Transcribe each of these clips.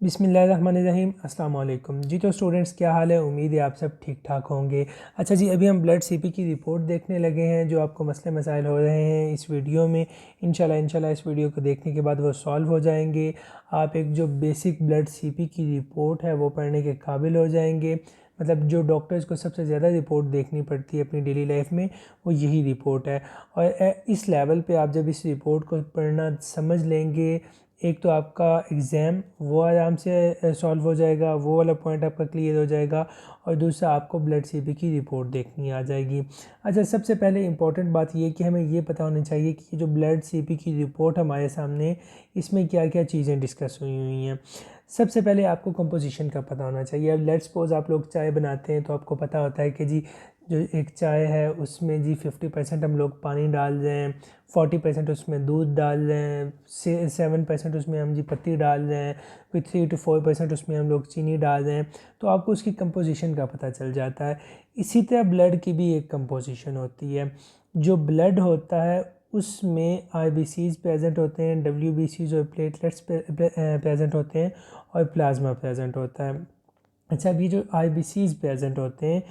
बिस्मिल्लाहिर्रहमानिर्रहीम अस्सलाम वालेकुम जी। तो स्टूडेंट्स, क्या हाल है? उम्मीद है आप सब ठीक ठाक होंगे। अच्छा जी, अभी हम ब्लड सीपी की रिपोर्ट देखने लगे हैं जो आपको मसले मसाइल हो रहे हैं इस वीडियो में। इंशाल्लाह इस वीडियो को देखने के बाद वो सॉल्व हो जाएंगे। आप एक जो बेसिक ब्लड सीपी की रिपोर्ट है वो पढ़ने के काबिल हो जाएंगे। मतलब जो डॉक्टर्स को सबसे ज़्यादा रिपोर्ट देखनी पड़ती है अपनी डेली लाइफ में, वो यही रिपोर्ट है। और इस लेवल पे आप जब इस रिपोर्ट को पढ़ना समझ लेंगे, एक तो आपका एग्ज़ाम वो आराम से सॉल्व हो जाएगा, वो वाला पॉइंट आपका क्लियर हो जाएगा। और दूसरा, आपको ब्लड सीपी की रिपोर्ट देखनी आ जाएगी। अच्छा, सबसे पहले इंपॉर्टेंट बात ये कि हमें ये पता होनी चाहिए कि जो ब्लड सीपी की रिपोर्ट हमारे सामने, इसमें क्या क्या चीज़ें डिस्कस हुई हैं। सबसे पहले आपको कंपोजिशन का पता होना चाहिए। अब लेट्स सपोज आप लोग चाय बनाते हैं तो आपको पता होता है कि जी जो एक चाय है उसमें जी 50% हम लोग पानी डाल रहे हैं, 40% उसमें दूध डाल रहे हैं, 7% उसमें हम जी पत्ती डाल रहे हैं, फिर 3 to 4% उसमें हम लोग चीनी डाल रहे हैं। तो आपको उसकी कंपोजिशन का पता चल जाता है। इसी तरह ब्लड की भी एक कंपोजिशन होती है। जो ब्लड होता है उसमें आईबीसीज प्रेजेंट होते हैं, डब्ल्यूबीसीज और प्लेटलेट्स प्रेजेंट होते हैं, और प्लाज्मा प्रेजेंट होता है। अच्छा, अभी जो आईबीसीज प्रेजेंट होते हैं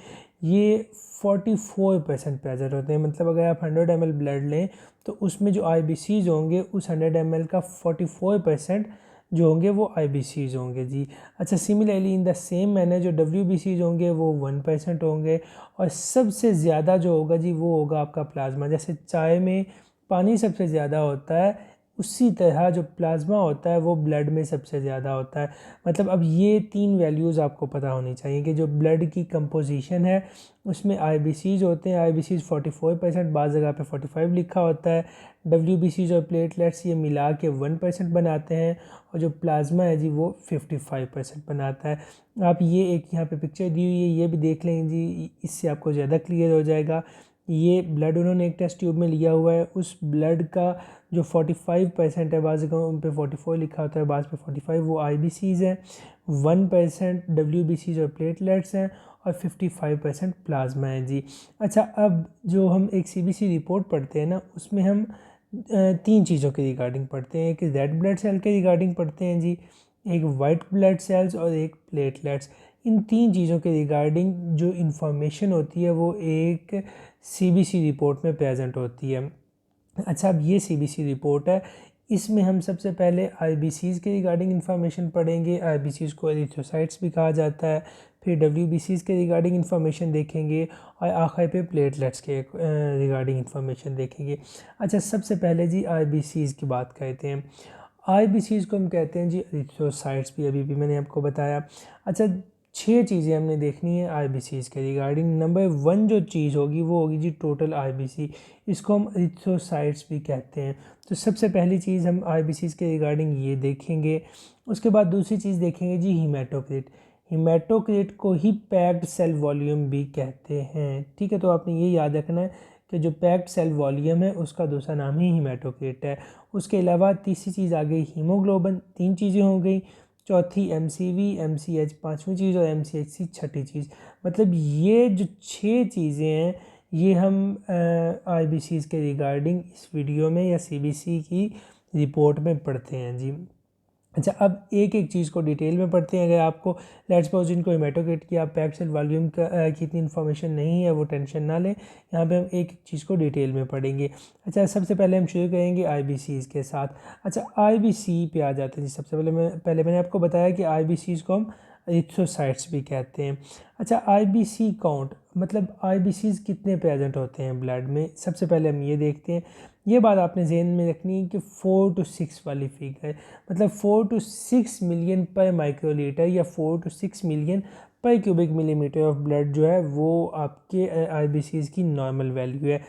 ये 44% प्रेजेंट होते हैं। मतलब अगर आप 100 ml ब्लड लें तो उसमें जो आईबीसीज होंगे उस 100 ml का 44% जो होंगे वो आईबीसीज होंगे जी। अच्छा, similarly in the same manner जो डब्ल्यूबीसीज होंगे वो 1% होंगे। और सबसे ज़्यादा जो होगा जी वो होगा आपका प्लाज्मा। जैसे चाय में पानी सबसे ज़्यादा होता है, उसी तरह जो प्लाज्मा होता है वो ब्लड में सबसे ज़्यादा होता है। मतलब अब ये 3 वैल्यूज़ आपको पता होनी चाहिए कि जो ब्लड की कंपोजिशन है उसमें आईबीसीज होते हैं। आईबीसीज 44%, बाज़ जगह पे 45 लिखा होता है। डब्ल्यूबीसीज और प्लेटलेट्स ये मिला के 1% बनाते हैं, और जो प्लाज्मा है जी वो 55% बनाता है। आप ये एक यहाँ पे पिक्चर दी हुई है, ये भी देख लें जी, इससे आपको ज़्यादा क्लियर हो जाएगा। ये ब्लड उन्होंने एक टेस्ट ट्यूब में लिया हुआ है, उस ब्लड का जो 45% है, बाज़ जगह उन पे 44 लिखा होता है, बाज़ पे 45, वो आईबीसीज हैं, 1% डब्ल्यूबीसीज और प्लेटलेट्स हैं, और 55% प्लाज्मा है जी। अच्छा, अब जो हम एक सीबीसी रिपोर्ट पढ़ते हैं ना, उसमें हम 3 चीज़ों के रिगार्डिंग पढ़ते हैं। एक रेड ब्लड सेल के रिगार्डिंग पढ़ते हैं जी, एक वाइट ब्लड सेल्स और एक प्लेटलेट्स। इन 3 चीज़ों के रिगार्डिंग जो इन्फॉर्मेशन होती है वो एक सीबीसी रिपोर्ट में प्रेजेंट होती है। अच्छा, अब ये सीबीसी रिपोर्ट है, इसमें हम सबसे पहले आईबीसीज़ के रिगार्डिंग इन्फॉर्मेशन पढ़ेंगे। आईबीसीज़ को एरिथ्रोसाइट्स भी कहा जाता है। फिर डब्ल्यूबीसीज़ के रिगार्डिंग इन्फॉर्मेशन देखेंगे, और आखिर पे प्लेटलेट्स के रिगार्डिंग इन्फॉर्मेशन देखेंगे। अच्छा, सबसे पहले जी आईबीसीज़ की बात करते हैं। आईबीसीज़ को हम कहते हैं जी एरिथ्रोसाइट्स, भी अभी मैंने आपको बताया। अच्छा, 6 चीज़ें हमने देखनी है आईबीसीज़ के रिगार्डिंग। नंबर 1 जो चीज़ होगी वो होगी जी टोटल आईबीसी, इसको हम एरिथ्रोसाइट्स भी कहते हैं। तो सबसे पहली चीज़ हम आईबीसीज़ के रिगार्डिंग ये देखेंगे। उसके बाद दूसरी चीज़ देखेंगे जी हीमेटोक्रिट। हीमेटोक्रिट को ही पैक्ड सेल वॉल्यूम भी कहते हैं, ठीक है। तो आपने ये याद रखना है कि जो पैक्ड सेल वॉल्यूम है उसका दूसरा नाम ही हीमेटोक्रिट है। उसके अलावा तीसरी चीज़ आ गई हीमोग्लोबिन। 3 चीज़ें हो गई। चौथी एमसीवी, एमसीएच पाँचवीं चीज़, और एमसीएचसी छठी चीज़। मतलब ये जो 6 चीज़ें हैं ये हम आईबीसीज़ के रिगार्डिंग इस वीडियो में या सीबीसी की रिपोर्ट में पढ़ते हैं जी। अच्छा, अब एक एक चीज़ को डिटेल में पढ़ते हैं। अगर आपको लेट्स सपोज इनको हेमेटोक्रिट की आप पैक्ड सेल वॉल्यूम की इतनी इन्फॉर्मेशन नहीं है, वो टेंशन ना लें। यहाँ पे हम एक एक चीज़ को डिटेल में पढ़ेंगे। अच्छा, सबसे पहले हम शुरू करेंगे आईबीसीज़ के साथ। अच्छा, आईबीसी पे आ जाते हैं जी। सबसे पहले मैंने आपको बताया कि आईबीसीज़ को हम एरिथ्रोसाइट्स भी कहते हैं। अच्छा, आईबीसी काउंट मतलब आईबीसीज़ कितने प्रेजेंट होते हैं ब्लड में, सबसे पहले हम ये देखते हैं। ये बात आपने ज़हन में रखनी है कि 4 to 6 वाली फिगर, मतलब 4 to 6 मिलियन पर माइक्रोलीटर या 4 to 6 मिलियन पर क्यूबिक मिलीमीटर ऑफ ब्लड जो है वो आपके आईबीसीज़ की नॉर्मल वैल्यू है।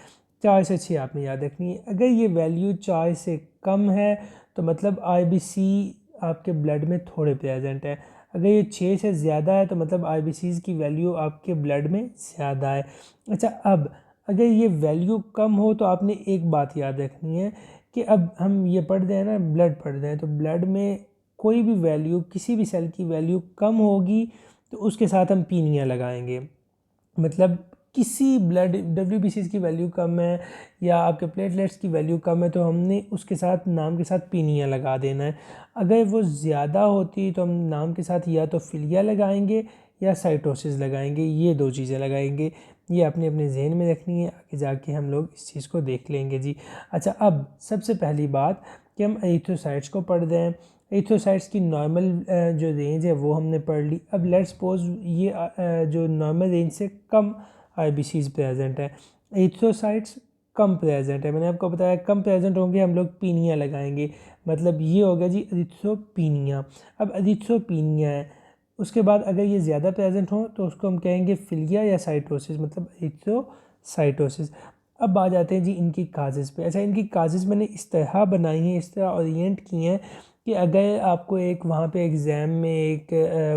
4 से 6 आपने याद रखनी है। अगर ये वैल्यू 4 से कम है तो मतलब आईबीसी आपके ब्लड में थोड़े प्रेजेंट है। अगर ये 6 से ज़्यादा है तो मतलब आईबीसीज़ की वैल्यू आपके ब्लड में ज़्यादा है। अच्छा, अब अगर ये वैल्यू कम हो तो आपने एक बात याद रखनी है कि अब हम ये पढ़ रहे हैं ना, ब्लड पढ़ रहे हैं, तो ब्लड में कोई भी वैल्यू, किसी भी सेल की वैल्यू कम होगी तो उसके साथ हम पीनिया लगाएंगे। मतलब किसी ब्लड WBCs की वैल्यू कम है या आपके प्लेटलेट्स की वैल्यू कम है तो हमने उसके साथ नाम के साथ पीनिया लगा देना है। अगर वो ज़्यादा होती तो हम नाम के साथ या तो फिलिया लगाएंगे या साइटोसिस लगाएंगे, ये दो चीज़ें लगाएंगे। ये अपने अपने जहन में रखनी है, आगे जाके हम लोग इस चीज़ को देख लेंगे जी। अच्छा, अब सबसे पहली बात कि हम एरिथ्रोसाइट्स को पढ़ दें। एरिथ्रोसाइट्स की नॉर्मल जो रेंज है वो हमने पढ़ ली। अब लेट्स सपोज ये जो नॉर्मल रेंज से कम IBCs प्रेजेंट है, एरिथ्रोसाइट्स कम प्रेजेंट है, मैंने आपको बताया कम प्रेजेंट होंगे हम लोग पीनिया लगाएंगे, मतलब ये होगा जी एरिथ्रोपीनिया। अब एरिथ्रोपीनिया है, उसके बाद अगर ये ज़्यादा प्रेजेंट हो तो उसको हम कहेंगे फिलिया या साइटोसिस, मतलब एरिथ्रोसाइटोसिस। अब आ जाते हैं जी इनकी काजेज़ पे। अच्छा, इनकी काजेज़ मैंने इस तरह बनाई हैं, इस तरह ओरिएंट की हैं कि अगर आपको एक वहाँ पे एग्ज़ाम में एक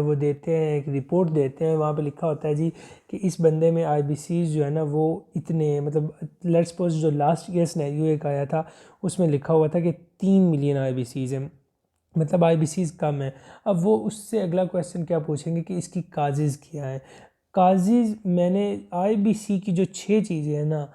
वो देते हैं, एक रिपोर्ट देते हैं, वहाँ पे लिखा होता है जी कि इस बंदे में IBCs जो है ना वो इतने, मतलब लेट्स सपोज जो लास्ट ईयर सिनेरियो एक आया था उसमें लिखा हुआ था कि 3 मिलियन IBCs हैं, मतलब IBCs कम है। अब वो उससे अगला क्वेश्चन क्या पूछेंगे कि इसकी काजेज़ क्या है। काजेज़ मैंने IBC की जो 6 चीज़ें हैं ना,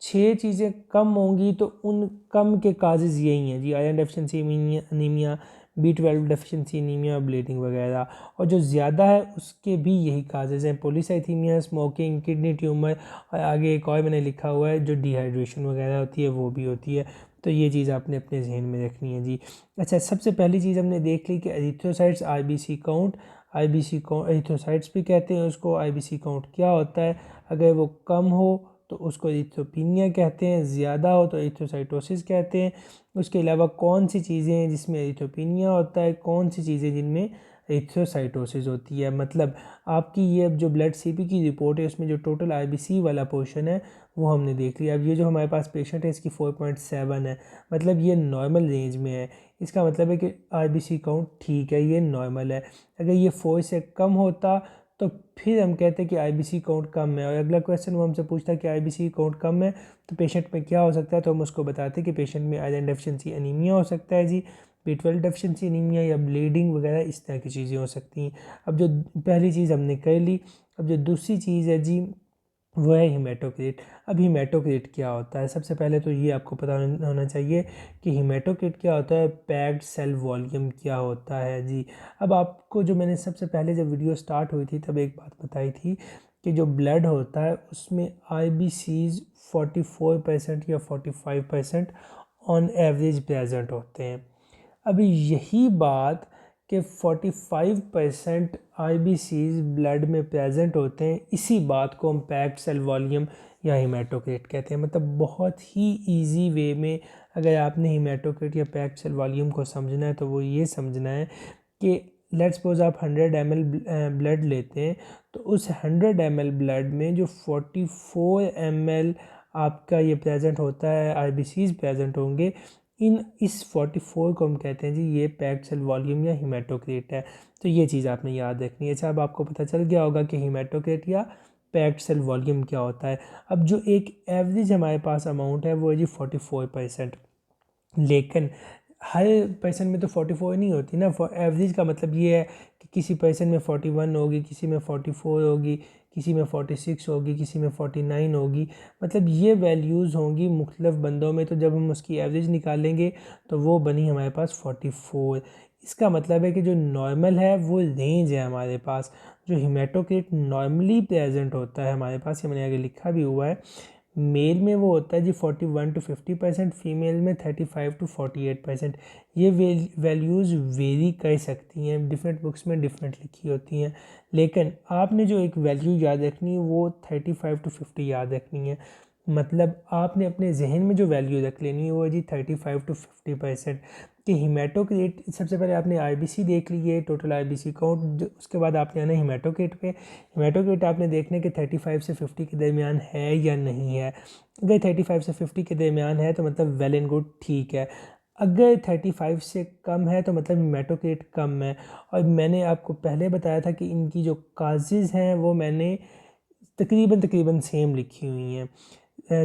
6 चीज़ें कम होंगी तो उन कम के काजेज़ यही हैं जी, iron deficiency anaemia, B12 deficiency anaemia, bleeding वगैरह। और जो ज़्यादा है उसके भी यही काजेज़ हैं, पॉलीसाइथीमिया, स्मोकिंग, किडनी ट्यूमर, और आगे एक और मैंने लिखा हुआ है जो डिहाइड्रेशन वगैरह होती है वो भी होती है। तो ये चीज़ आपने अपने जहन में रखनी है जी। अच्छा, सबसे पहली चीज़ हमने देख ली कि erythrocytes IBC count, IBC count erythrocytes भी कहते हैं उसको। IBC काउंट क्या होता है, अगर वो कम हो तो उसको एरिथ्रोपीनिया कहते हैं, ज़्यादा हो तो एरिथ्रोसाइटोसिस कहते हैं। उसके अलावा कौन सी चीज़ें हैं जिसमें एरिथ्रोपीनिया होता है, कौन सी चीज़ें जिनमें एरिथ्रोसाइटोसिस होती है। मतलब आपकी ये जो ब्लड CP की रिपोर्ट है उसमें जो टोटल IBC वाला पोर्शन है वो हमने देख लिया। अब ये जो हमारे पास पेशेंट है इसकी 4.7 है, मतलब ये नॉर्मल रेंज में है। इसका मतलब है कि IBC काउंट ठीक है, ये नॉर्मल है। अगर ये 4 से कम होता तो फिर हम कहते हैं कि IBC काउंट कम है। और अगला क्वेश्चन वो हमसे पूछता है कि IBC काउंट कम है तो पेशेंट में क्या हो सकता है, तो हम उसको बताते हैं कि पेशेंट में आयरन डेफिशिएंसी अनीमिया हो सकता है जी, B12 डेफिशिएंसी अनीमिया या ब्लीडिंग वगैरह इस तरह की चीज़ें हो सकती हैं। अब जो पहली चीज़ हमने कर ली, अब जो दूसरी चीज़ है जी वो है हीमेटोक्रिट। अब हीमेटोक्रिट क्या होता है, सबसे पहले तो ये आपको पता होना चाहिए कि हीमेटोक्रिट क्या होता है, पैक्ड सेल वॉल्यूम क्या होता है जी। अब आपको जो मैंने सबसे पहले जब वीडियो स्टार्ट हुई थी तब एक बात बताई थी कि जो ब्लड होता है उसमें IBCs 44% या 45% ऑन एवरेज प्रेजेंट होते हैं। अभी यही बात कि 45% IBCs ब्लड में प्रेजेंट होते हैं, इसी बात को हम पैक्ड सेल वॉल्यूम या हीमेटोक्रिट कहते हैं। मतलब बहुत ही इजी वे में अगर आपने हीमेटोक्रिट या पैक्ड सेल वॉल्यूम को समझना है तो वो ये समझना है कि लेट्स सपोज आप 100 ml ब्लड लेते हैं तो उस 100 ml ब्लड में जो 44 ml आपका ये प्रेजेंट होता है, IBCs प्रेजेंट होंगे, इस 44 को हम कहते हैं जी ये पैक्ड सेल वॉल्यूम या हीमेटोक्रिट है। तो ये चीज़ आपने याद रखनी है। अच्छा, अब आपको पता चल गया होगा कि हीमेटोक्रिट या पैक्ड सेल वॉल्यूम क्या होता है। अब जो एक एवरेज हमारे पास अमाउंट है वो है जी 44%, लेकिन हर पर्सन में तो 44 नहीं होती ना। एवरेज का मतलब ये है कि किसी पर्सन में 41 होगी, किसी में 44 होगी, किसी में 46 होगी, किसी में 49 होगी, मतलब ये वैल्यूज़ होंगी मुख्तलिफ बंदों में। तो जब हम उसकी एवरेज निकालेंगे तो वो बनी हमारे पास 44। इसका मतलब है कि जो नॉर्मल है वो रेंज है हमारे पास। जो हीमेटोक्रिट नॉर्मली प्रेजेंट होता है हमारे पास, ये मैंने आगे लिखा भी हुआ है, मेल में वो होता है जी 41 to 50%, फीमेल में 35 to 48%। ये वैल्यूज़ वेरी कर सकती हैं, डिफरेंट बुक्स में डिफरेंट लिखी होती हैं, लेकिन आपने जो एक वैल्यू याद रखनी है वो 35 to 50 याद रखनी है। मतलब आपने अपने जहन में जो वैल्यू रख लेनी है वो है जी 35 to 50%। कि हीमेटोक्रिट, सबसे पहले आपने IBC देख ली है, टोटल IBC काउंट, उसके बाद आपने आना हीमेटोक्रिट पे। हीमेटोक्रिट आपने देखने के 35 से 50 के दरमियान है या नहीं है। अगर 35 से 50 के दरमियान है तो मतलब वेल एंड गुड, ठीक है। अगर 35 से कम है तो मतलब हीमेटोक्रिट कम है। और मैंने आपको पहले बताया था कि इनकी जो काजेज़ हैं वो मैंने तकरीबन तकरीबन सेम लिखी हुई हैं।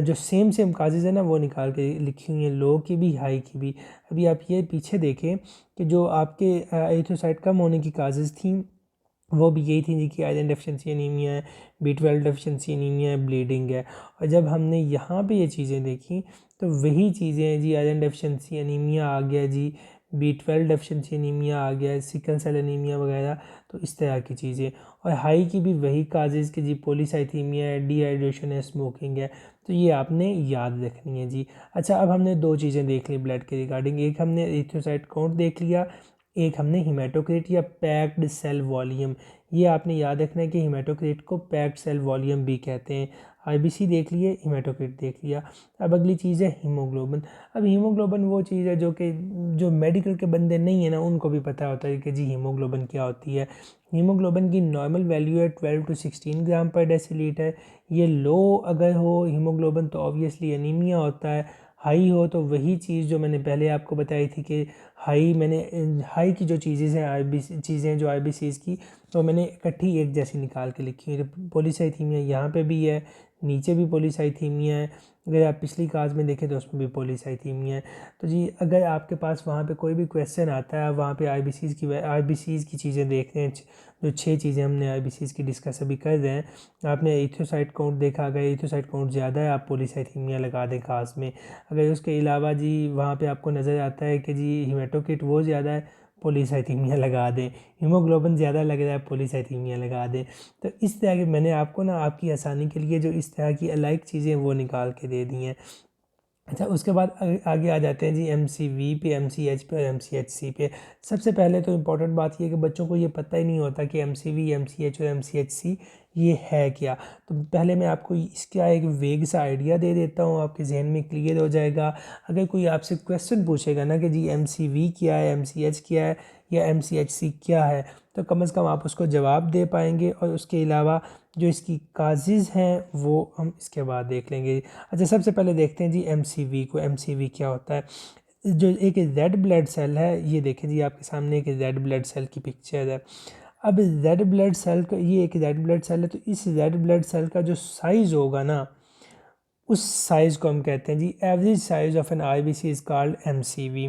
जो सेम सेम काजेज़ है ना वो निकाल के लिखी हुई हैं, लो की भी हाई की भी। अभी आप ये पीछे देखें कि जो आपके एरिथ्रोसाइट कम होने की काजेज़ थी वो भी यही थी जी कि आयरन डेफिशिएंसी एनीमिया है, B12 डेफिशिएंसी एनीमिया है, ब्लीडिंग है। और जब हमने यहाँ पे ये चीज़ें देखी तो वही चीज़ें हैं जी, आयरन डेफिशिएंसी एनीमिया आ गया जी, B12 डेफिशिएंसी एनीमिया आ गया है, सिकल सेल एनीमिया वगैरह, तो इस तरह की चीज़ें। और हाई की भी वही काजेज़ कि जी पॉलीसाइथीमिया है, डिहाइड्रेशन है, स्मोकिंग है, तो ये आपने याद रखनी है जी। अच्छा, अब हमने दो चीज़ें देख ली ब्लड के रिगार्डिंग, एक हमने एरिथ्रोसाइट काउंट देख लिया, एक हमने हिमेटोक्रिट या पैक्ड सेल वॉल्यूम। ये आपने याद रखना है कि हिमेटोक्रिट को पैक्ड सेल वॉल्यूम भी कहते हैं। आईबीसी देख लिए, हिमेटोक्रिट देख लिया। अब अगली चीज़ है हीमोग्लोबिन। अब हीमोग्लोबिन वो चीज़ है जो मेडिकल के बंदे नहीं है ना, उनको भी पता होता है कि जी हीमोग्लोबिन क्या होती है। हीमोग्लोबिन की नॉर्मल वैल्यू है 12 to 16 ग्राम पर डेसीलीटर। ये लो अगर हो हीमोग्लोबिन तो ऑब्वियसली एनीमिया होता है, हाई हो तो वही चीज़ जो मैंने पहले आपको बताई थी कि हाई की जो चीज़ें हैं, चीज़ें जो आईबीसीज़ की, तो मैंने इकट्ठी एक जैसी निकाल के लिखी है। पॉलीसाइथीमिया यहाँ पे भी है, नीचे भी पॉलीसाइथीमिया है, अगर आप पिछली क्लास में देखें तो उसमें भी पॉलीसाइथीमिया है। तो जी अगर आपके पास वहाँ पे कोई भी क्वेश्चन आता है, वहाँ पे आईबीसीज़ की चीज़ें देख रहे हैं, जो 6 चीज़ें हमने आईबीसीज़ की डिस्कस अभी कर रहे हैं, आपने एरिथ्रोसाइट काउंट देखा, अगर एरिथ्रोसाइट काउंट ज़्यादा है आप पॉलीसाइथीमिया लगा दें खास में। अगर उसके अलावा जी वहाँ पे आपको नज़र आता है कि जी हिमेटोक्रिट वो ज़्यादा है, पॉलीसाइथीमिया लगा दें। हीमोग्लोबिन ज़्यादा लग रहा है, पॉलीसाइथीमिया लगा दें। तो इस तरह के मैंने आपको ना आपकी आसानी के लिए जो इस तरह की अलाइक चीज़ें वो निकाल के दे दी हैं। अच्छा, उसके बाद आगे आ जाते हैं जी एमसीवी पे, एमसीएच पे और एमसीएचसी पे। सबसे पहले तो इम्पॉर्टेंट बात ये है कि बच्चों को ये पता ही नहीं होता कि एमसीवी, एमसीएच और एमसीएचसी ये है क्या। तो पहले मैं आपको इसका एक वेग सा आइडिया दे देता हूँ, आपके जहन में क्लियर हो जाएगा। अगर कोई आपसे क्वेश्चन पूछेगा ना कि जी एमसीवी क्या है, एमसीएच क्या है या एमसीएचसी क्या है, तो कम से कम आप उसको जवाब दे पाएंगे। और उसके अलावा जो इसकी काजेज़ हैं वो हम इसके बाद देख लेंगे। अच्छा, सबसे पहले देखते हैं जी एमसीवी को। एमसीवी क्या होता है? जो एक रेड ब्लड सेल है, ये देखें जी आपके सामने एक रेड ब्लड सेल की पिक्चर है। अब रेड ब्लड सेल का, ये एक रेड ब्लड सेल है, तो इस रेड ब्लड सेल का जो साइज़ होगा ना, उस साइज़ को हम कहते हैं जी average size of an RBC is called MCV.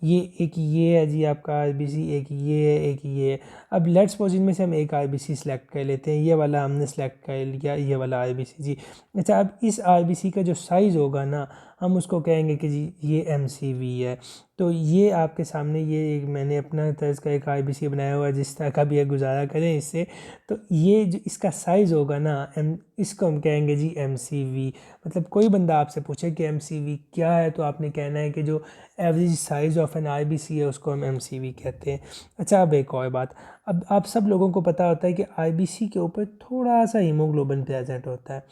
ये है जी आपका आईबीसी, एक ये है, एक ये है। अब लेट्स सपोज इनमें से हम एक आईबीसी सेलेक्ट कर लेते हैं, ये वाला हमने सेलेक्ट कर लिया, ये वाला आईबीसी जी। अच्छा, अब इस आईबीसी का जो साइज़ होगा ना, हम उसको कहेंगे कि जी ये एमसीवी है। तो ये आपके सामने ये एक मैंने अपना तर्ज का एक आईबीसी बनाया हुआ है, जिस तरह का भी है गुजारा करें इससे। तो ये जो इसका साइज़ होगा ना, इसको हम कहेंगे जी एमसीवी। मतलब कोई बंदा आपसे पूछे कि एमसीवी क्या है, तो आपने कहना है कि जो average size of an IBC है उसको हम एमसीवी कहते हैं। अच्छा, अब एक और बात, अब आप सब लोगों को पता होता है कि आईबीसी के ऊपर थोड़ा सा हीमोग्लोबिन प्रेजेंट होता है।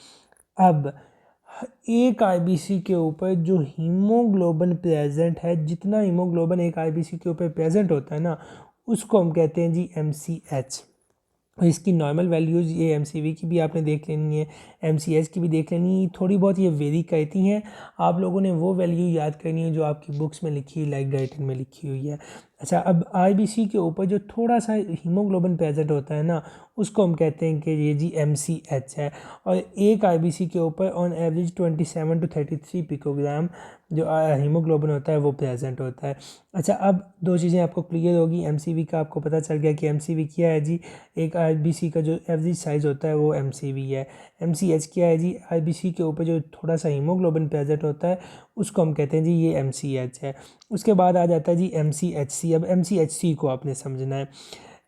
अब एक आईबीसी के ऊपर जो हीमोग्लोबिन प्रेजेंट है, जितना हीमोग्लोबिन एक आईबीसी के ऊपर प्रेजेंट होता है ना, उसको हम कहते हैं जी एमसीएच। इसकी नॉर्मल वैल्यूज़ ये एमसीवी की भी आपने देख लेनी है, एमसीएच की भी देख लेनी है। थोड़ी बहुत ये वेरी करती हैं, आप लोगों ने वो वैल्यू याद करनी है जो आपकी बुक्स में लिखी है, लाइक गाइडन में लिखी हुई है। अच्छा, अब आईबीसी के ऊपर जो थोड़ा सा हीमोग्लोबिन प्रेजेंट होता है ना, उसको हम कहते हैं कि ये जी एमसीएच है। और एक आईबीसी के ऊपर ऑन एवरेज 27 to 33 पिकोग्राम जो हीमोग्लोबिन होता है वो प्रेजेंट होता है। अच्छा, अब दो चीज़ें आपको क्लियर होगी। एमसीवी का आपको पता चल गया कि एमसीवी क्या है जी, एक आईबीसी का जो एवरेज साइज़ होता है वो एमसीवी है। एमसीएच क्या है जी, आईबीसी के ऊपर जो थोड़ा सा हीमोग्लोबिन प्रेजेंट होता है उसको हम कहते हैं जी ये एमसीएच है। उसके बाद आ जाता है जी एमसीएचसी। अब एमसीएचसी को आपने समझना है।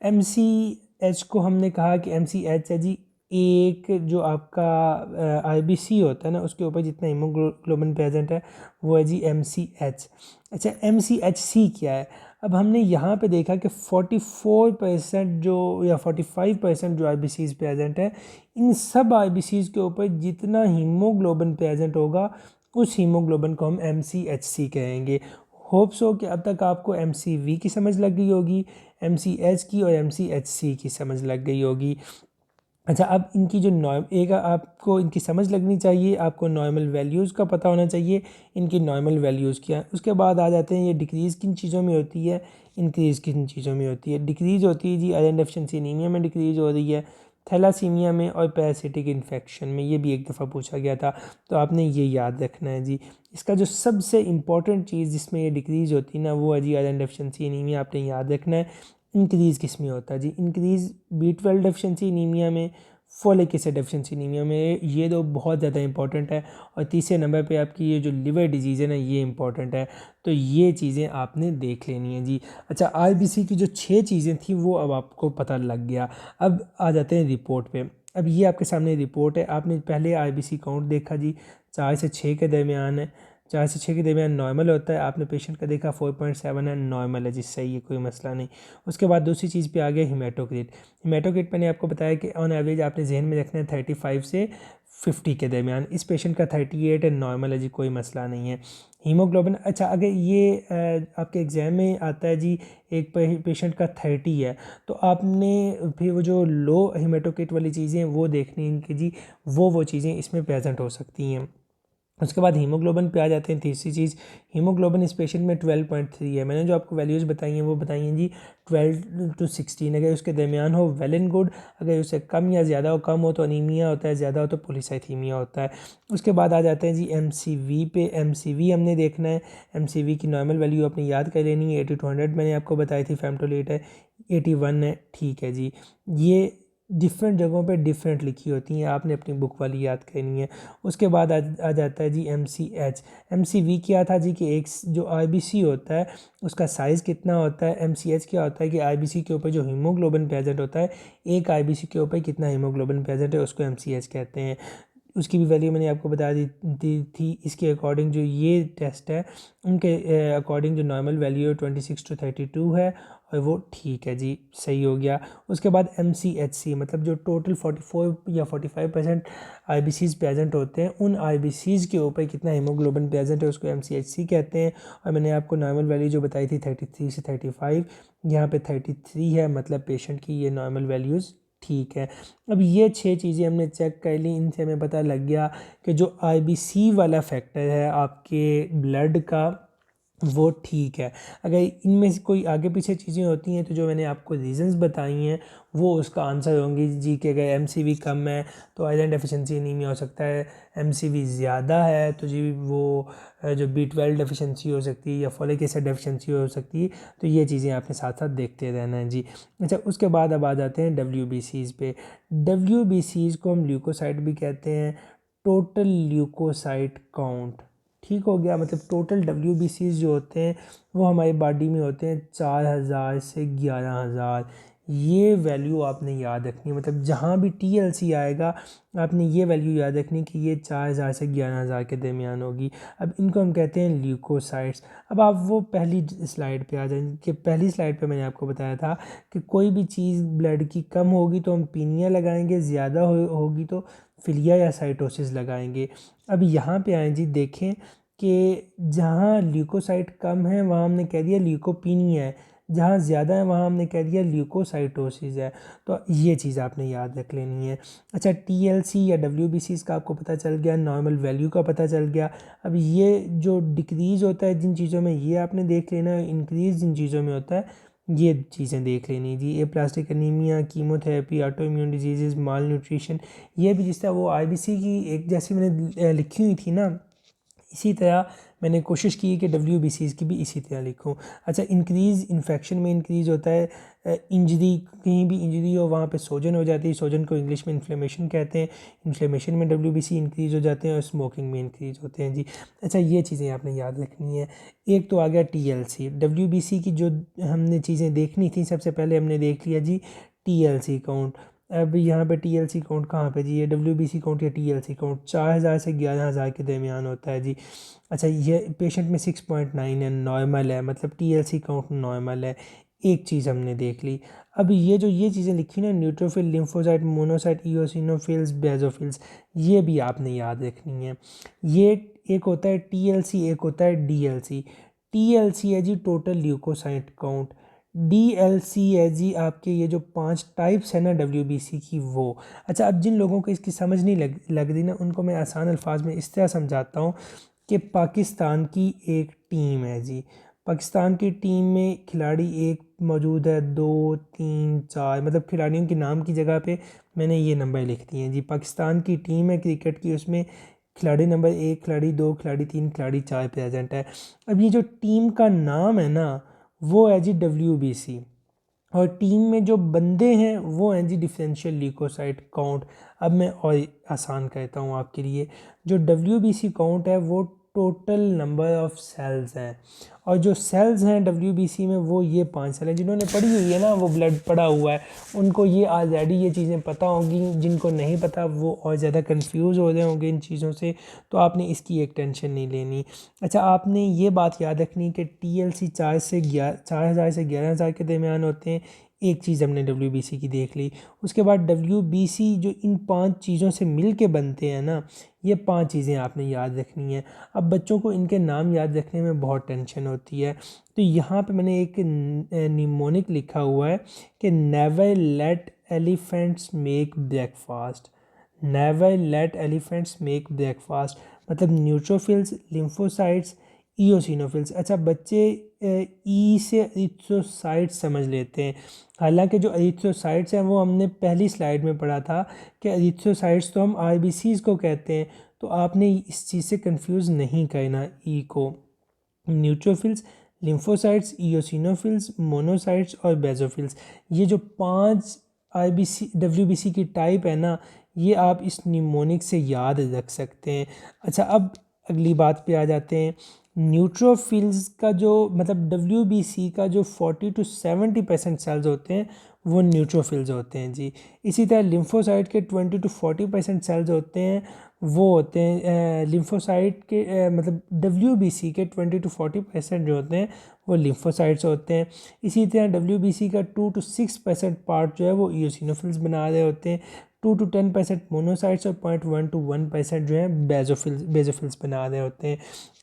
एमसीएच को हमने कहा कि एमसीएच है जी, एक जो आपका आईबीसी होता है ना, उसके ऊपर जितना हीमोग्लोबिन प्रेजेंट है वो है जी एमसीएच। अच्छा, एमसीएचसी क्या है? अब हमने यहाँ पे देखा कि 44% जो या 45% जो आईबीसीज़ प्रेजेंट है, इन सब आईबीसीज़ के ऊपर जितना हीमोग्लोबिन प्रेजेंट होगा उस हीमोग्लोबिन को हम एमसीएचसी कहेंगे। होप्स हो कि अब तक आपको एमसीवी की समझ लग गई होगी, एमसीएच की और एमसीएचसी की समझ लग गई होगी। अच्छा, अब इनकी जो एक आपको इनकी समझ लगनी चाहिए, आपको नॉर्मल वैल्यूज़ का पता होना चाहिए, इनकी नॉर्मल वैल्यूज़ क्या है। उसके बाद आ जाते हैं ये डिक्रीज़ किन चीज़ों में होती है, इंक्रीज़ किन चीज़ों में होती है। डिक्रीज़ होती है जी आयरन डेफिशिएंसी एनीमिया में डिक्रीज़ हो रही है, थैलासीमिया में और पैरासिटिक इन्फेक्शन में। ये भी एक दफ़ा पूछा गया था, तो आपने ये याद रखना है जी। इसका जो सबसे इम्पॉर्टेंट चीज़ जिसमें ये डिक्रीज़ होती है ना, वो है जी आयरन डेफिशिएंसी एनीमिया, आपने याद रखना है। इंक्रीज़ किस में होता है जी? इंक्रीज़ B12 डेफिशिएंसी एनीमिया में, फोलिक एसिड डेफिशिएंसी एनीमिया में, ये दो बहुत ज़्यादा इंपॉर्टेंट है। और तीसरे नंबर पे आपकी ये जो लिवर डिजीज़ है ना, ये इंपॉर्टेंट है। तो ये चीज़ें आपने देख लेनी है जी। अच्छा, IBC की जो 6 चीज़ें थी वो अब आपको पता लग गया। अब आ जाते हैं रिपोर्ट पे। अब ये आपके सामने रिपोर्ट है। आपने पहले IBC काउंट देखा जी, 4 से 6 के दरमियान है। 4 से 6 के दरमियान नॉर्मल होता है। आपने पेशेंट का देखा 4.7 है, नॉर्मल है जी, सही है, कोई मसला नहीं। उसके बाद दूसरी चीज़ पे आ गया हीमेटोक्रिट। हीमेटोक्रिट मैंने आपको बताया कि ऑन एवरेज आपने जहन में रखना है 35 से 50 के दरमियान। इस पेशेंट का 38 है, नॉर्मल है जी, कोई मसला नहीं है। हीमोग्लोबिन, अच्छा अगर ये आपके एग्ज़ाम में आता है जी, एक पेशेंट का 30 है, तो आपने फिर वो जो लो हीमेटोक्रिट वाली चीज़ें हैं वो देखनी है कि जी वो चीज़ें इसमें प्रेजेंट हो सकती हैं। उसके बाद हीमोग्लोबिन पे आ जाते हैं। तीसरी चीज़, हीमोग्लोबिन इस पेशेंट में 12.3 है। मैंने जो आपको वैल्यूज़ बताई हैं वो बताई हैं जी 12 to 16। अगर उसके दरमियान हो वेल एंड गुड, अगर उससे कम या ज़्यादा हो, कम हो तो अनीमिया होता है, ज़्यादा हो तो पॉलीसाइथीमिया होता है। उसके बाद आ जाते हैं जी MCV पे। MCV हमने देखना है। MCV की नॉर्मल वैल्यू अपनी याद कर लेनी है। 80 to 100 मैंने आपको बताई थी। फेमटोलेट है 81 है, ठीक है जी। ये डिफरेंट जगहों पे डिफरेंट लिखी होती हैं, आपने अपनी बुक वाली याद करनी है। उसके बाद आ जाता है जी MCH। MCV क्या था जी कि एक जो IBC होता है उसका साइज़ कितना होता है। MCH क्या होता है कि IBC के ऊपर जो हीमोग्लोबिन प्रेजेंट होता है, एक IBC के ऊपर कितना हीमोग्लोबिन प्रेजेंट है, उसको MCH कहते हैं। उसकी भी वैल्यू मैंने आपको बता दी थी। इसके अकॉर्डिंग जो ये टेस्ट है उनके अकॉर्डिंग जो नॉर्मल वैल्यू है 26 to 32 है, और वो ठीक है जी, सही हो गया। उसके बाद MCHC मतलब जो टोटल 44 या 45% IBCs प्रेजेंट होते हैं, उन IBCs के ऊपर कितना हीमोग्लोबिन प्रेजेंट है उसको MCHC कहते हैं। और मैंने आपको नॉर्मल वैल्यू जो बताई थी 33 से 35, यहाँ पे 33 है, मतलब पेशेंट की ये नॉर्मल वैल्यूज़ ठीक है। अब ये 6 चीज़ें हमने चेक कर ली, इनसे हमें पता लग गया कि जो IBC वाला फैक्टर है आपके ब्लड का वो ठीक है। अगर इनमें से कोई आगे पीछे चीज़ें होती हैं तो जो मैंने आपको रीजंस बताई हैं वो उसका आंसर होंगी जी। कि अगर MCV कम है तो आयरन डेफिशिएंसी एनीमिया हो सकता है। MCV ज़्यादा है तो जी वो जो B12 डेफिशिएंसी हो सकती है या फोलिक एसिड डेफिशिएंसी हो सकती है। तो ये चीज़ें आपने साथ साथ देखते रहना है जी। अच्छा, उसके बाद अब आ जाते हैं WBCs पे। WBCs को हम ल्यूकोसाइट भी कहते हैं, टोटल ल्यूकोसाइट काउंट। ठीक हो गया, मतलब टोटल WBCs जो होते हैं वो हमारी बॉडी में होते हैं 4000 से 11000। ये वैल्यू आपने याद रखनी है, मतलब जहाँ भी TLC आएगा आपने ये वैल्यू याद रखनी कि ये 4000 से 11000 के दरमियान होगी। अब इनको हम कहते हैं ल्यूकोसाइट्स। अब आप वो पहली स्लाइड पे आ जाएंगे कि पहली स्लाइड पे मैंने आपको बताया था कि कोई भी चीज़ ब्लड की कम होगी तो हम पीनिया लगाएंगे, ज़्यादा होगी तो फिलिया या साइटोसिस लगाएंगे। अब यहाँ पे आए जी, देखें कि जहाँ ल्यूकोसाइट कम है वहाँ हमने कह दिया ल्यूकोपीनिया है, जहाँ ज़्यादा है वहाँ हमने कह दिया ल्यूकोसाइटोसिस है। तो ये चीज़ आपने याद रख लेनी है। अच्छा, TLC या WBCs का आपको पता चल गया, नॉर्मल वैल्यू का पता चल गया। अब ये जो डिक्रीज़ होता है जिन चीज़ों में ये आपने देख लेना है, इंक्रीज़ जिन चीज़ों में होता है ये चीज़ें देख लेनी जी। ये aplastic anaemia, chemotherapy, autoimmune disease, malnutrition, ये भी जिस तरह वो IBC की एक जैसी मैंने लिखी हुई थी ना, इसी तरह मैंने कोशिश की कि WBCs की भी इसी तरह लिखूं। अच्छा, इंक्रीज़ इन्फेक्शन में इंक्रीज़ होता है, इंजरी, कहीं भी इंजरी हो वहाँ पे सोजन हो जाती है, सोजन को इंग्लिश में इन्फ्लेमेशन कहते हैं। इन्फ्लेमेशन में WBC इंक्रीज़ हो जाते हैं और स्मोकिंग में इंक्रीज़ होते हैं जी। अच्छा, ये चीज़ें आपने याद रखनी है। एक तो आ गया TLC। WBC की जो हमने चीज़ें देखनी थी, सबसे पहले हमने देख लिया जी TLC काउंट। अब यहाँ पे TLC काउंट कहाँ पे जी, ये WBC काउंट या TLC काउंट 4000 से 11000 के दरमियान होता है जी। अच्छा, ये पेशेंट में 6.9 है, नॉर्मल है, मतलब TLC काउंट नॉर्मल है। एक चीज़ हमने देख ली। अब ये चीज़ें लिखी ना, neutrophil, lymphocyte, monocyte, eosinophils, basophils, ये भी आपने याद रखनी है। ये एक होता है TLC, एक होता है DLC। TLC है जी टोटल ल्यूकोसाइट काउंट। DLC है जी आपके ये जो 5 टाइप्स है ना WBC की, वो। अच्छा, अब जिन लोगों को इसकी समझ नहीं लग रही ना, उनको मैं आसान अल्फाज में इस तरह समझाता हूँ कि पाकिस्तान की एक टीम है जी। पाकिस्तान की टीम में खिलाड़ी एक मौजूद है, 2 3 4, मतलब खिलाड़ियों के नाम की जगह पे मैंने ये नंबर लिख दिए हैं जी। पाकिस्तान की टीम है क्रिकेट की, उसमें खिलाड़ी नंबर 1, खिलाड़ी 2, खिलाड़ी 3, खिलाड़ी 4 प्रेजेंट है। अब ये जो टीम का नाम है ना वो है जी WBC। और टीम में जो बंदे हैं वो हैं जी डिफरेंशियल ल्यूकोसाइट काउंट। अब मैं और आसान कहता हूँ आपके लिए, जो WBC काउंट है वो टोटल नंबर ऑफ सेल्स हैं, और जो सेल्स हैं WBC में वो ये 5 सेल हैं। जिन्होंने पढ़ी हुई है ना, वो ब्लड पढ़ा हुआ है, उनको ये ऑलरेडी ये चीज़ें पता होंगी। जिनको नहीं पता वो और ज़्यादा कंफ्यूज हो रहे होंगे इन चीज़ों से, तो आपने इसकी एक टेंशन नहीं लेनी। अच्छा, आपने ये बात याद रखनी कि TLC 4,000 से 11,000 के दरमियान होते हैं। एक चीज़ हमने WBC की देख ली। उसके बाद WBC जो इन 5 चीज़ों से मिल के बनते हैं ना, ये 5 चीज़ें आपने याद रखनी है। अब बच्चों को इनके नाम याद रखने में बहुत टेंशन होती है, तो यहाँ पे मैंने एक निमोनिक लिखा हुआ है कि never let elephants make breakfast. Never let elephants make breakfast मतलब न्यूट्रोफिल्स, लिम्फोसाइट्स, ईओसिनोफिल्स। अच्छा, बच्चे ई से एरिथ्रोसाइट्स समझ लेते हैं, हालांकि जो एरिथ्रोसाइट्स हैं वो हमने पहली स्लाइड में पढ़ा था कि एरिथ्रोसाइट्स तो हम RBCs को कहते हैं, तो आपने इस चीज़ से कंफ्यूज नहीं करना ई को। न्यूट्रोफिल्स, लिम्फोसाइट्स, ईओसिनोफिल्स, मोनोसाइट्स और बेसोफिल्स, ये जो 5 IBC WBC की टाइप है ना, ये आप इस निमोनिक से याद रख सकते हैं। अच्छा, अब अगली बात पे आ जाते हैं। न्यूट्रोफिल्स का जो मतलब WBC का जो 40 to 70% सेल्स होते हैं वो न्यूट्रोफिल्स होते हैं जी। इसी तरह लिम्फोसाइट के 20 to 40% सेल्स होते हैं, वो होते हैं लिम्फोसाइट के मतलब WBC के 20 to 40% जो होते हैं वो लिम्फोसाइट्स होते हैं। इसी तरह WBC का 2 to 6% पार्ट जो है वो ईओसिनोफिल्स बना रहे होते हैं। 2 to 10% मोनोसाइट्स और 0.1 to 1% जो है बेजोफिल्स बना रहे होते हैं।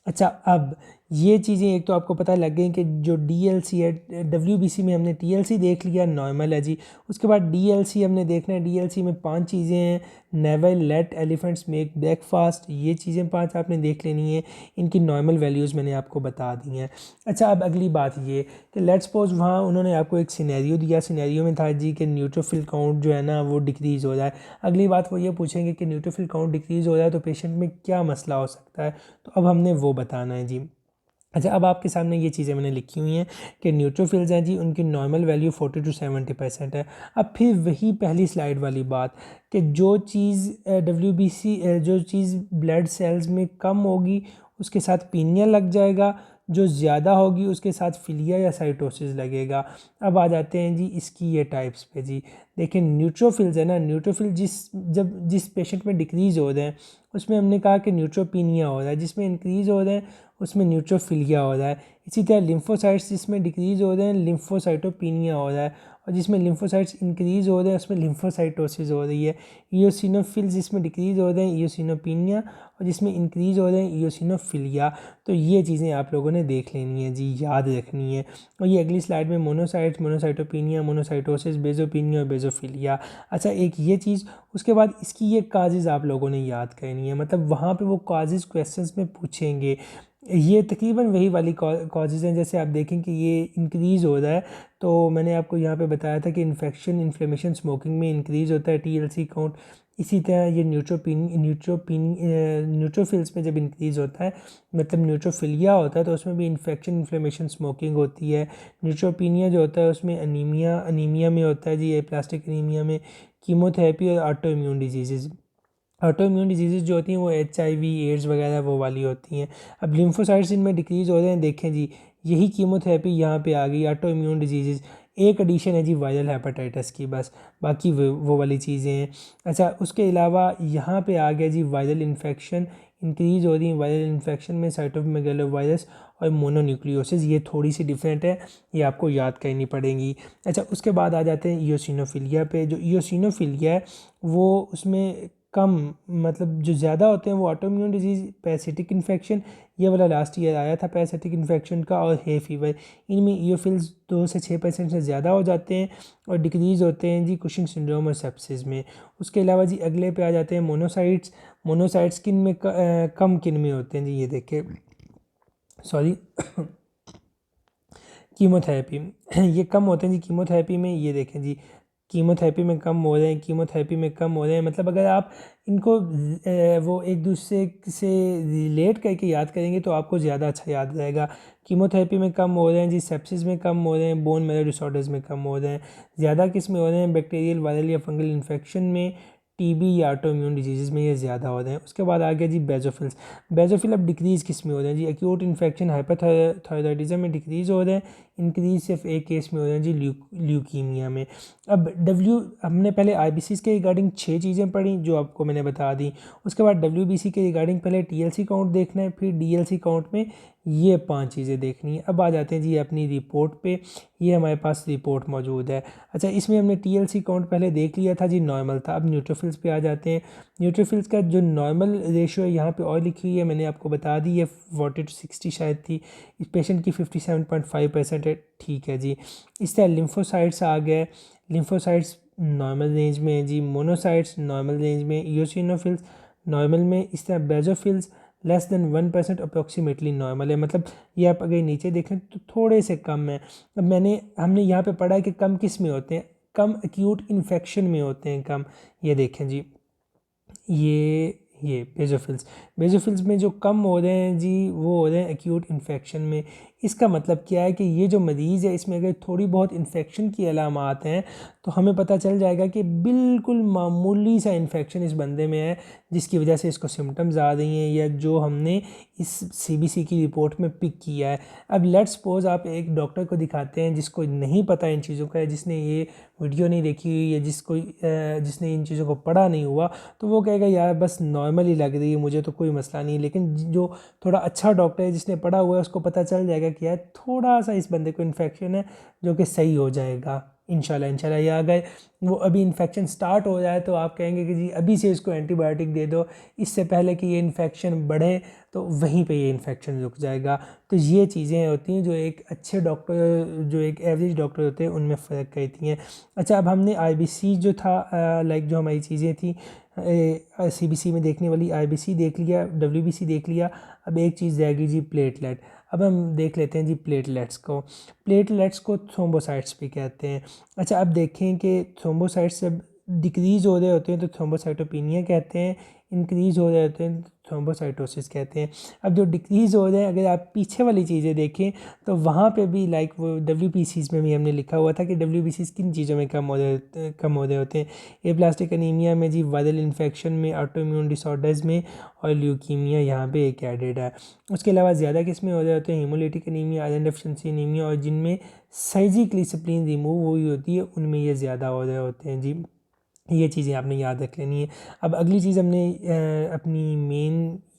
अच्छा, अब ये चीज़ें एक तो आपको पता लग गई कि जो DLC है, WBC में हमने TLC देख लिया, नॉर्मल है जी। उसके बाद DLC हमने देखना है। DLC में 5 चीज़ें हैं। Never let elephants make breakfast, ये चीज़ें 5 आपने देख लेनी है। इनकी नॉर्मल वैल्यूज़ मैंने आपको बता दी हैं। अच्छा, अब अगली बात ये कि लेट्स सपोज वहाँ उन्होंने आपको एक सिनेरियो दिया। सिनेरियो में था जी कि न्यूट्रोफिल काउंट जो है ना वो डिक्रीज़ हो रहा है। अगली बात वो ये पूछेंगे कि न्यूट्रोफिल काउंट डिक्रीज़ हो रहा है तो पेशेंट में क्या मसला हो सकता है, तो अब हमने वो बताना है जी। अच्छा, अब आपके सामने ये चीज़ें मैंने लिखी हुई हैं कि न्यूट्रोफिल्स हैं जी, उनकी नॉर्मल वैल्यू 40 to 70% है। अब फिर वही पहली स्लाइड वाली बात कि जो चीज़ WBC जो चीज़ ब्लड सेल्स में कम होगी उसके साथ पीनिया लग जाएगा, जो ज़्यादा होगी उसके साथ फिलिया या साइटोसिस लगेगा। अब आ जाते हैं जी इसकी ये टाइप्स पे जी। देखिए, न्यूट्रोफिल्स है ना, न्यूट्रोफिल जिस पेशेंट में डिक्रीज़ हो रहे हैं उसमें हमने कहा कि न्यूट्रोपीनिया हो रहा है, जिसमें इंक्रीज़ हो रहे हैं उसमें न्यूट्रोफिलिया हो रहा है। इसी तरह लिम्फोसाइट्स जिसमें डिक्रीज़ हो रहे हैं लिम्फोसाइटोपिनिया हो रहा है, और जिसमें लिम्फोसाइट्स इंक्रीज़ हो रहे हैं उसमें लिम्फोसाइटोसिस हो रही है। ईओसिनोफिल्स जिसमें डिक्रीज़ हो रहे हैं ईओसिनोपिनिया, और जिसमें इंक्रीज़ हो रहे हैं ईओसिनोफिलिया। तो ये चीज़ें आप लोगों ने देख लेनी है जी, याद रखनी है। और ये अगली स्लाइड में मोनोसाइट्स, मोनोसाइटोपिनिया, मोनोसाइटोसिस, बेजोपिनिया और बेजोफिलिया। अच्छा, एक ये चीज़, उसके बाद इसकी ये काजेज़ आप लोगों ने याद करनी है, मतलब वहाँ पे वो काजेज़ क्वेश्चंस में पूछेंगे। ये तकरीबन वही वाली कॉजेज़ हैं। जैसे आप देखें कि ये इंक्रीज़ हो रहा है, तो मैंने आपको यहाँ पे बताया था कि इन्फेक्शन, इन्फ्लेमेशन, स्मोकिंग में इंक्रीज़ होता है TLC काउंट। इसी तरह ये न्यूट्रोफिल्स में जब इंक्रीज़ होता है मतलब न्यूट्रोफिलिया होता है तो उसमें भी इन्फेक्शन, इन्फ्लेमेशन, स्मोकिंग होती है। न्यूट्रोपीनिया जो होता है उसमें अनीमिया में होता है जी, ये प्लास्टिक अनीमिया में, कीमोथेरेपी और auto immune disease. Auto immune disease जो होती हैं वो HIV, एड्स वगैरह वो वाली होती हैं। अब लिम्फोसाइट्स इनमें डिक्रीज़ हो रहे हैं, देखें जी यही कीमोथेरेपी यहाँ पे आ गई। ऑटो इम्यून डिजीज़ एक एडिशन है जी वायरल हेपेटाइटिस की, बस बाकी वो वाली चीज़ें हैं। अच्छा, उसके अलावा यहाँ पे आ गया जी वायरल इन्फेक्शन, इंक्रीज़ हो रही है वायरल इन्फेक्शन में साइटोमेगालोवायरस और मोनोन्यूक्लियोसिस। ये थोड़ी सी डिफरेंट है, ये आपको याद करनी पड़ेगी। अच्छा, उसके बाद आ जाते हैं ईओसिनोफिलिया पे। जो ईओसिनोफिलिया है वो उसमें कम मतलब जो ज़्यादा होते हैं वो ऑटोइम्यून डिजीज़, पैरासिटिक इन्फेक्शन, ये वाला लास्ट ईयर आया था पैरासिटिक इन्फेक्शन का, और हे फीवर। इनमें ईओफिल्स 2 से 6% से ज़्यादा हो जाते हैं और डिक्रीज़ होते हैं जी कुशिंग सिंड्रोम और सेप्सिस में। उसके अलावा जी अगले पे आ जाते हैं मोनोसाइट्स। मोनोसाइट्स किन में कम किन में होते हैं जी, ये देखें, सॉरी कीमोथेरेपी ये कम होते हैं जी कीमोथेरेपी में। ये देखें जी कीमोथेरेपी में कम हो रहे हैं, कीमोथेरेपी में कम हो रहे हैं। मतलब अगर आप इनको वो एक दूसरे से रिलेट करके याद करेंगे तो आपको ज़्यादा अच्छा याद रहेगा। कीमोथेरेपी में कम हो रहे हैं जी, सेप्सिस में कम हो रहे हैं, बोन मैरो डिसऑर्डर्स में कम हो रहे हैं। ज़्यादा किस में हो रहे हैं? बैक्टीरियल, वायरल या फंगल इन्फेक्शन में, टीबी या ऑटो इम्यून डिजीज़ में ये ज़्यादा हो रहे हैं। उसके बाद आ गया जी बेजोफिल्स। बेजोफिल अब डिक्रीज़ किस में हो रहे हैं जी? एक्यूट इन्फेक्शन, हाइपरथायरॉयडिज्म में डिक्रीज़ हो रहे हैं। इंक्रीज सिर्फ एक केस में हो रहे हैं जी, ल्यूकीमिया में। अब हमने पहले आईबीसीज़ के रिगार्डिंग 6 चीज़ें पढ़ी जो आपको मैंने बता दी। उसके बाद डब्ल्यूबीसी के रिगार्डिंग पहले टीएलसी काउंट देखना है, फिर डीएलसी काउंट में ये 5 चीज़ें देखनी है। अब आ जाते हैं जी अपनी रिपोर्ट पे। ये हमारे पास रिपोर्ट मौजूद है। अच्छा, इसमें हमने टीएलसी काउंट पहले देख लिया था जी, नॉर्मल था। अब न्यूट्रोफिल्स पे आ जाते हैं। न्यूट्रोफिल्स का जो नॉर्मल रेशियो है यहाँ पे और लिखी हुई है, मैंने आपको बता दी है, 40-60 शायद थी। इस पेशेंट की 57.5% है। ठीक है जी। इस तरह लिम्फोसाइट्स आ गए। लिम्फोसाइट्स नॉर्मल रेंज में है जी। मोनोसाइट्स नॉर्मल रेंज में। इयोसिनोफिल्स नॉर्मल में। इस तरह basophils less than 1% approximately normal है। मतलब ये आप अगर नीचे देखें तो थोड़े से कम है। अब हमने यहाँ पे पढ़ा है कि कम किस में होते हैं? कम एक्यूट इन्फेक्शन में होते हैं कम। ये देखें जी, ये बेजोफिल्स में जो कम हो रहे हैं जी, वो हो रहे हैं एक्यूट इन्फेक्शन में। इसका मतलब क्या है कि ये जो मरीज़ है इसमें अगर थोड़ी बहुत इन्फेक्शन की अलामात हैं तो हमें पता चल जाएगा कि बिल्कुल मामूली सा इन्फेक्शन इस बंदे में है, जिसकी वजह से इसको सिम्टम्स आ रही हैं, या जो हमने इस सीबीसी की रिपोर्ट में पिक किया है। अब लेट्स सपोज आप एक डॉक्टर को दिखाते हैं जिसको नहीं पता इन चीज़ों का, जिसने ये वीडियो नहीं देखी हुई, या जिसने इन चीज़ों को पढ़ा नहीं हुआ, तो वो कहेगा यार बस नॉर्मल ही लग रही है, मुझे तो कोई मसला नहीं। लेकिन जो थोड़ा अच्छा डॉक्टर है, जिसने पढ़ा हुआ है, उसको पता चल जाएगा कि यार थोड़ा सा इस बंदे को इन्फेक्शन है, जो कि सही हो जाएगा इंशाल्लाह। या अगर वो अभी इन्फेक्शन स्टार्ट हो जाए तो आप कहेंगे कि जी अभी से इसको एंटीबायोटिक दे दो, इससे पहले कि ये इन्फेक्शन बढ़े, तो वहीं पे ये इन्फेक्शन रुक जाएगा। तो ये चीज़ें होती हैं जो एक अच्छे डॉक्टर, जो एक एवरेज डॉक्टर होते हैं, उनमें फ़र्क करती हैं। अच्छा, अब हमने आईबीसी जो था, लाइक जो हमारी चीज़ें थी सीबीसी में देखने वाली, आईबीसी देख लिया, डब्ल्यूबीसी देख लिया। अब एक चीज़ रहेगी जी, प्लेटलेट। अब हम देख लेते हैं जी प्लेटलेट्स को थ्रोम्बोसाइट्स भी कहते हैं। अच्छा, अब देखें कि थ्रोम्बोसाइट्स जब डिक्रीज़ हो रहे होते हैं तो थ्रोम्बोसाइटोपिनिया कहते हैं, इंक्रीज़ हो रहे होते हैं तो थ्रोम्बोसाइटोसिस कहते हैं। अब जो डिक्रीज़ हो रहे हैं, अगर आप पीछे वाली चीज़ें देखें तो वहाँ पे भी लाइक वो डब्ल्यूबीसीज़ में भी हमने लिखा हुआ था कि डब्ल्यूबीसीज़ किन चीज़ों में कम हो रहे होते हैं? एप्लास्टिक एनीमिया में जी, वायरल इन्फेक्शन में, ऑटो इम्यून डिसऑर्डर्स में, और ल्यूकीमिया यहाँ पे एक एडेड है। उसके अलावा ज़्यादा किस में हो रहे होते हैं? Haemolytic anaemia, iron deficiency anaemia, और जिनमें सर्जिकली स्प्लीन रिमूव हुई होती है उनमें ये ज़्यादा हो रहे होते हैं जी। ये चीज़ें आपने याद रख लेनी है। अब अगली चीज़ हमने अपनी मेन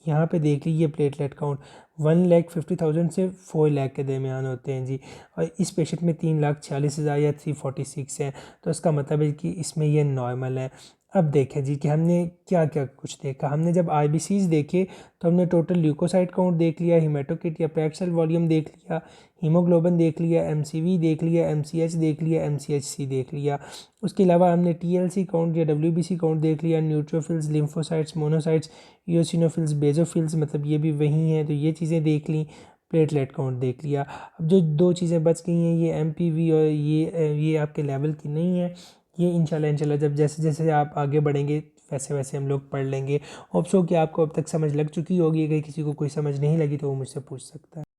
यहाँ पे देख ली, ये प्लेटलेट काउंट 1,50,000 से 4 लाख के दरमियान होते हैं जी। और इस पेशेंट में 3,46,000 या 346 है, तो इसका मतलब है कि इसमें ये नॉर्मल है। अब देखें जी कि हमने क्या क्या कुछ देखा। हमने जब आईबीसीज़ देखे तो हमने टोटल ल्यूकोसाइट काउंट देख लिया, हिमेटोकिट या पैक्ड सेल वॉल्यूम देख लिया, हीमोग्लोबिन देख लिया, एमसीवी देख लिया, एमसीएच देख लिया, एमसीएचसी देख लिया। उसके अलावा हमने टीएलसी काउंट या डब्ल्यूबीसी काउंट देख लिया, न्यूट्रोफिल्स, लिम्फोसाइट्स, मोनोसाइट्स, इयोसिनोफिल्स, बेजोफिल्स, मतलब ये भी वही हैं, तो ये चीज़ें देख ली। प्लेटलेट काउंट देख लिया। अब जो 2 चीज़ें बच गई हैं, ये एमपीवी और ये आपके लेवल की नहीं है। ये इंशाल्लाह जब जैसे जैसे आप आगे बढ़ेंगे वैसे वैसे हम लोग पढ़ लेंगे। होप सो कि आपको अब तक समझ लग चुकी होगी। अगर किसी को कोई समझ नहीं लगी तो वो मुझसे पूछ सकता है।